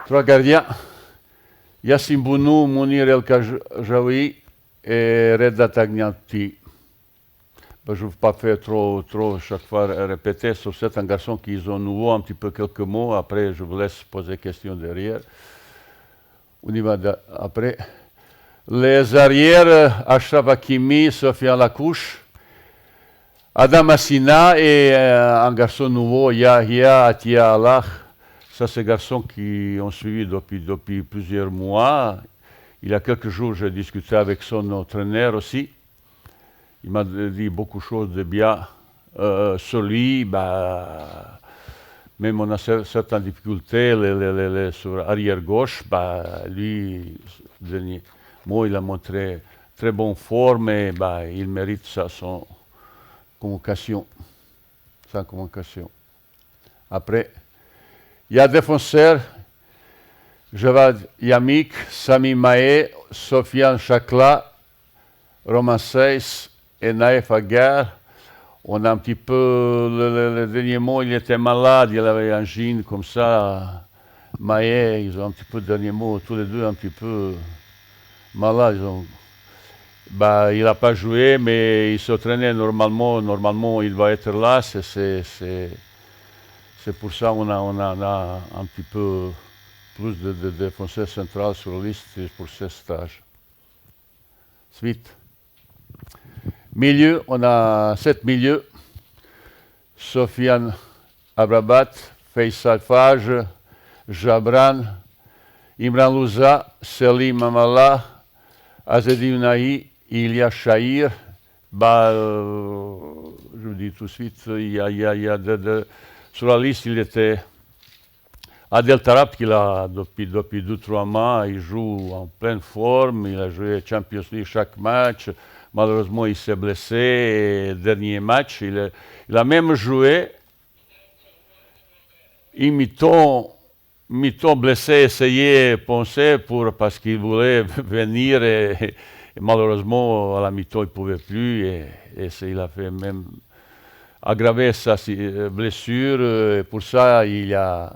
Trois gardiens. Yassim Bounou, Mounir El Kajaoui et Reda Tagnanti. Ben, je ne veux pas faire trop chaque fois répéter, sauf c'est un garçon qui est nouveau, un petit peu quelques mots. Après, je vous laisse poser questions derrière. On y va après. Les arrières, Ashraf Hakimi, Sofiane Lakouche, Adam Assina et un garçon nouveau, Yahya Atia Allah. Ça, c'est des garçons qui ont suivi depuis plusieurs mois. Il y a quelques jours, j'ai discuté avec son entraîneur aussi. Il m'a dit beaucoup de choses de bien sur lui. Bah, même on a certaines difficultés sur arrière-gauche. Bah, lui, dernier mot, il a montré très bonne forme et bah, il mérite sa convocation. Après, il y a défenseurs, Javad Yamik, Sami Maé, Sofiane Chakla, Roman Seyss et Naïf Aguerre. On a un petit peu, le dernier mot, il était malade, il avait un angine comme ça. Maé, ils ont un petit peu, le dernier mot, tous les deux un petit peu malades. Bah, il n'a pas joué, mais il s'entraînait normalement. Normalement, il va être là. C'est pour ça qu'on a un petit peu plus de défenseurs centrales sur la liste pour ce stage. Suite. Milieu, on a 7 milieux. Sofiane Abrabat, Faisal Faj, Jabran, Imran Louza, Selim Amala, Azedi Unahi, Ilya Shahir. Bah, je vous dis tout de suite, il y a sur la liste, il était Adel Tarap, qui a depuis 2-3 mois, il joue en pleine forme, il a joué Champions League chaque match. Malheureusement, il s'est blessé. Et dernier match, il a même joué. Il mi-temps blessé, essayé, pensé parce qu'il voulait venir. Et malheureusement, à la mi-temps, il ne pouvait plus. Et il a fait même aggraver sa blessure. Et pour ça, il y a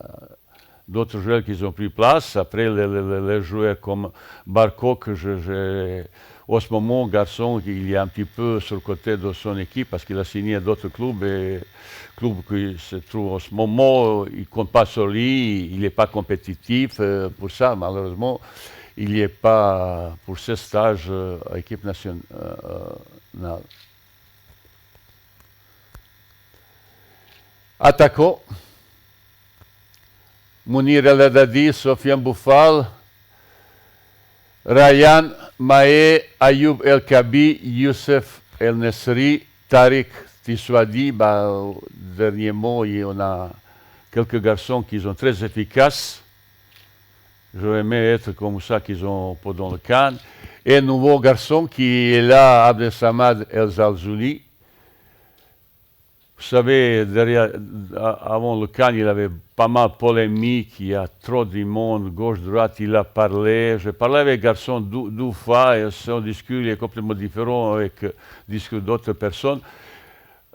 d'autres joueurs qui ont pris place. Après, les joueurs comme Barco, que en ce moment, garçon, il est un petit peu sur le côté de son équipe parce qu'il a signé à d'autres clubs et clubs qui se trouvent en ce moment, il ne compte pas sur lui, il n'est pas compétitif. Pour ça, malheureusement, il n'y est pas pour ce stage à l'équipe nationale. Attaquant. Mounir El Haddadi, Sofiane Boufal, Ryan Maé, Ayoub El Kabi, Youssef El Nesri, Tariq Tiswadi. Bah, dernier mot, on a quelques garçons qui sont très efficaces. J'aurais aimé être comme ça qu'ils ont pendant le CAN. Et un nouveau garçon qui est là, Abdel Samad El Zalzouli. Vous savez, avant le CAN, il y avait pas mal de polémiques, il y a trop de monde, gauche-droite, il a parlé. Je parlais avec un garçon d'Oufa et son discours est complètement différent avec le discours d'autres personnes.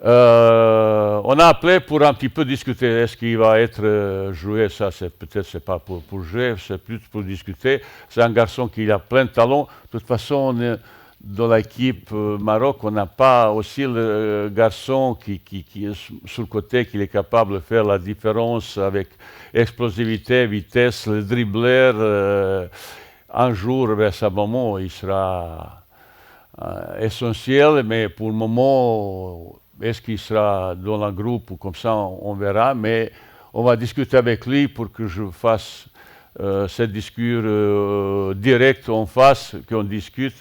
On a appelé pour un petit peu discuter. Est-ce qu'il va être joué? Ça, peut-être c'est pas pour jouer, c'est plus pour discuter. C'est un garçon qui a plein de talent. De toute façon, dans l'équipe Maroc, on n'a pas aussi le garçon qui est sur le côté, qui est capable de faire la différence avec explosivité, vitesse, le dribbleur. Un jour, vers ce moment, il sera essentiel, mais pour le moment, est-ce qu'il sera dans le groupe ou comme ça, on verra. Mais on va discuter avec lui pour que je fasse ce discours direct en face, qu'on discute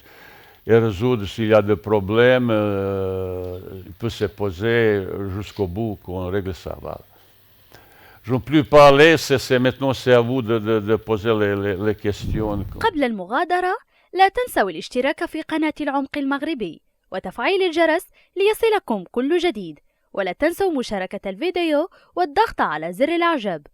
et résoudre s'il y a des problèmes. Il peut se poser jusqu'au bout qu'on règle ça. Voilà. Je ne veux plus parler, maintenant c'est à vous de poser les questions. قبل المغادرة لا تنسوا الاشتراك في قناة العمق المغربي وتفعيل الجرس ليصلكم كل جديد، ولا تنسوا مشاركة الفيديو والضغط على زر الإعجاب.